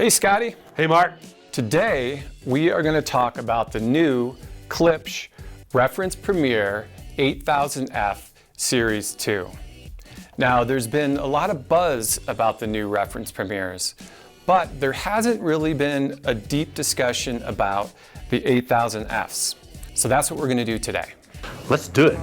Hey Scotty. Hey Mark. Today we are going to talk about the new Klipsch Reference Premiere 8000F Series 2. Now there's been a lot of buzz about the new reference premieres, but there hasn't really been a deep discussion about the 8000Fs. So that's what we're going to do today. Let's do it.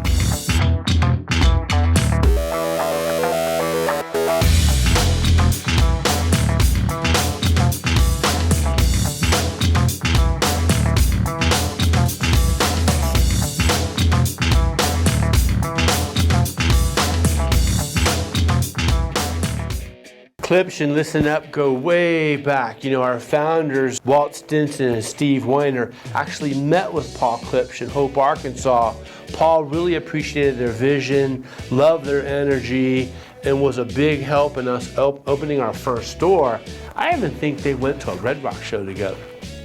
Klipsch and Listen Up go way back. You know, our founders, Walt Stinson and Steve Weiner, actually met with Paul Klipsch in Hope, Arkansas. Paul really appreciated their vision, loved their energy, and was a big help in us opening our first store. I even think they went to a Red Rock show together.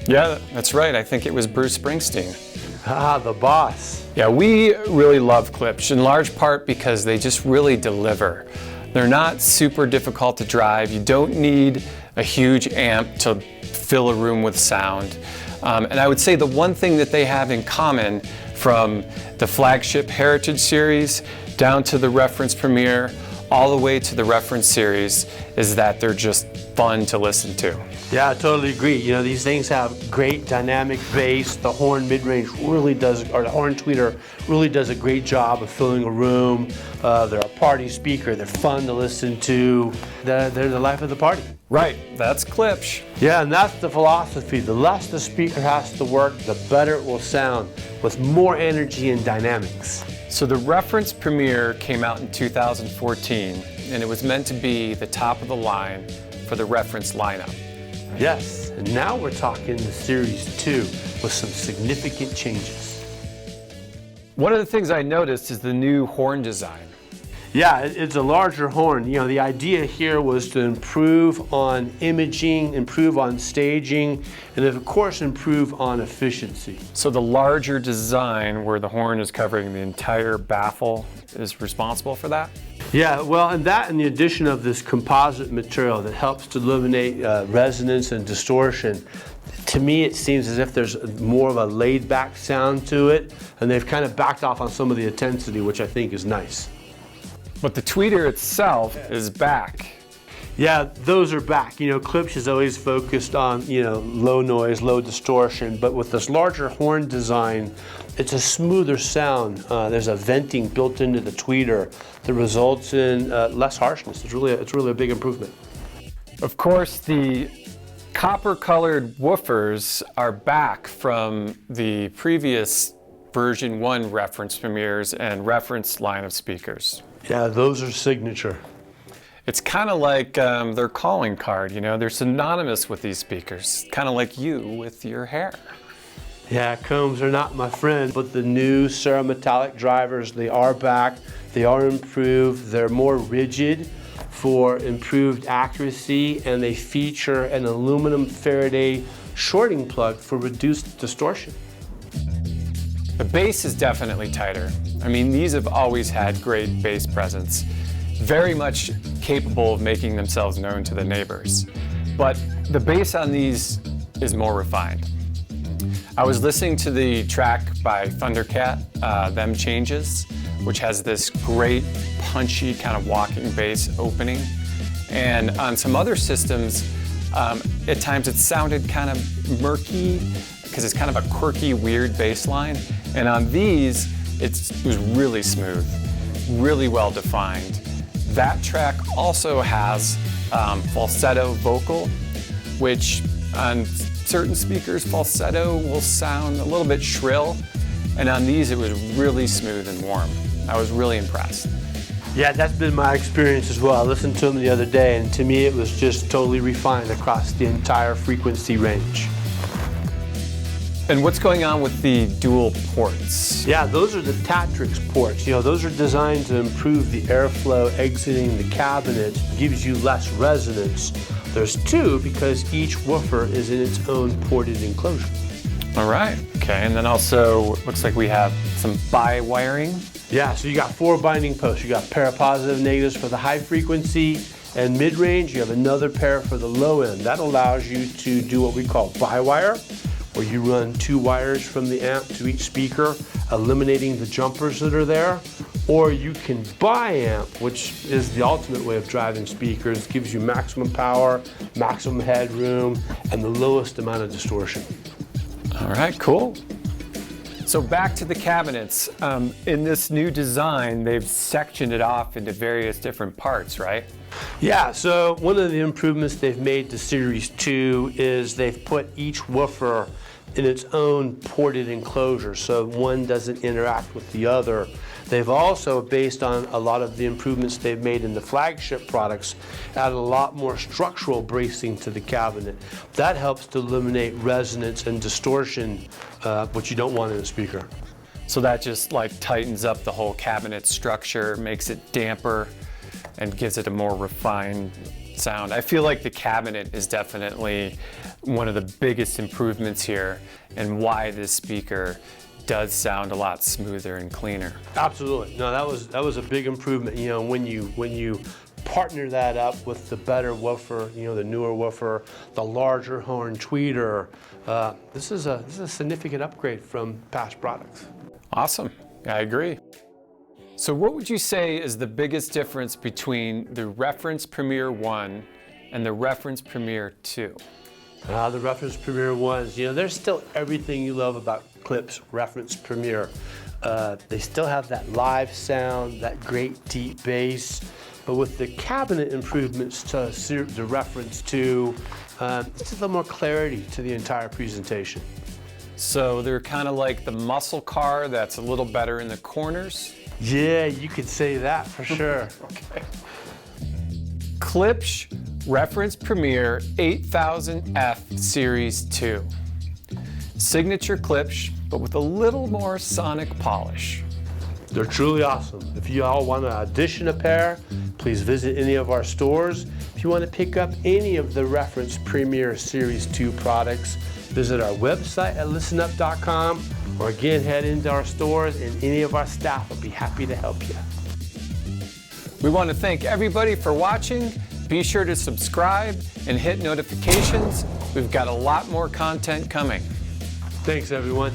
Yeah, that's right. I think it was Bruce Springsteen. Ah, the boss. Yeah, we really love Klipsch, in large part because they just really deliver. They're not super difficult to drive. You don't need a huge amp to fill a room with sound. And I would say the one thing that they have in common from the flagship Heritage series down to the Reference Premiere, all the way to the Reference series, is that they're just fun to listen to. Yeah, I totally agree. You know, these things have great dynamic bass. The horn mid-range really does, or the horn tweeter really does a great job of filling a room. They're a party speaker. They're fun to listen to. They're the life of the party. Right, that's Klipsch. Yeah, and that's the philosophy. The less the speaker has to work, the better it will sound, with more energy and dynamics. So the Reference Premiere came out in 2014, and it was meant to be the top of the line for the Reference lineup. Yes, and now we're talking the Series 2 with some significant changes. One of the things I noticed is the new horn design. Yeah, it's a larger horn. You know, the idea here was to improve on imaging, improve on staging, and of course improve on efficiency. So the larger design where the horn is covering the entire baffle is responsible for that? Yeah, well, and that and the addition of this composite material that helps to eliminate resonance and distortion. To me, it seems as if there's more of a laid-back sound to it, and they've kind of backed off on some of the intensity, which I think is nice. But the tweeter itself is back. Yeah, those are back. You know, Klipsch is always focused on, you know, low noise, low distortion, but with this larger horn design, it's a smoother sound. There's a venting built into the tweeter that results in less harshness. It's really a big improvement. Of course, the copper-colored woofers are back from the previous version 1 reference premieres and reference line of speakers. Yeah, those are signature. It's kind of like their calling card, you know, they're synonymous with these speakers, kind of like you with your hair. Yeah, combs are not my friend, but the new cerametallic drivers, they are back, they are improved, they're more rigid for improved accuracy, and they feature an aluminum Faraday shorting plug for reduced distortion. The bass is definitely tighter. I mean, these have always had great bass presence, very much capable of making themselves known to the neighbors. But the bass on these is more refined. I was listening to the track by Thundercat, Them Changes, which has this great punchy kind of walking bass opening. And on some other systems, at times it sounded kind of murky because it's kind of a quirky, weird bass line. And on these, it was really smooth, really well defined. That track also has falsetto vocal, which on certain speakers, falsetto will sound a little bit shrill, and on these it was really smooth and warm. I was really impressed. Yeah, that's been my experience as well. I listened to them the other day, and to me it was just totally refined across the entire frequency range. And what's going on with the dual ports? Yeah, those are the Tractrix ports. You know, those are designed to improve the airflow exiting the cabinet, gives you less resonance. There's two because each woofer is in its own ported enclosure. All right, okay, and then also looks like we have some bi-wiring. Yeah, so you got 4 binding posts. You got pair of positive negatives for the high frequency And mid-range, you have another pair for the low end. That allows you to do what we call bi-wire, where you run 2 wires from the amp to each speaker, eliminating the jumpers that are there. Or you can bi-amp, which is the ultimate way of driving speakers. It gives you maximum power, maximum headroom, and the lowest amount of distortion. All right, cool. So back to the cabinets. In this new design, they've sectioned it off into various different parts, right? Yeah, so one of the improvements they've made to Series 2 is they've put each woofer in its own ported enclosure, so one doesn't interact with the other. They've also, based on a lot of the improvements they've made in the flagship products, added a lot more structural bracing to the cabinet. That helps to eliminate resonance and distortion, which you don't want in a speaker. So that just like tightens up the whole cabinet structure, makes it damper, and gives it a more refined sound. I feel like the cabinet is definitely one of the biggest improvements here and why this speaker does sound a lot smoother and cleaner. Absolutely. No, that was a big improvement. You know, when you partner that up with the better woofer, you know, the newer woofer, the larger horn tweeter, this is a significant upgrade from past products. Awesome. I agree. So what would you say is the biggest difference between the Reference Premiere 1 and the Reference Premiere 2? The Reference Premiere 1s, you know, there's still everything you love about Klipsch Reference Premiere. They still have that live sound, that great deep bass, but with the cabinet improvements to the Reference 2, it's a little more clarity to the entire presentation. So they're kind of like the muscle car that's a little better in the corners? Yeah, you could say that for sure. Okay. Klipsch Reference Premiere 8000F Series 2. Signature Klipsch, but with a little more sonic polish. They're truly awesome. If you all want to audition a pair, please visit any of our stores. If you want to pick up any of the Reference Premiere Series 2 products, visit our website at listenup.com, or again, head into our stores and any of our staff will be happy to help you. We want to thank everybody for watching. Be sure to subscribe and hit notifications. We've got a lot more content coming. Thanks, everyone.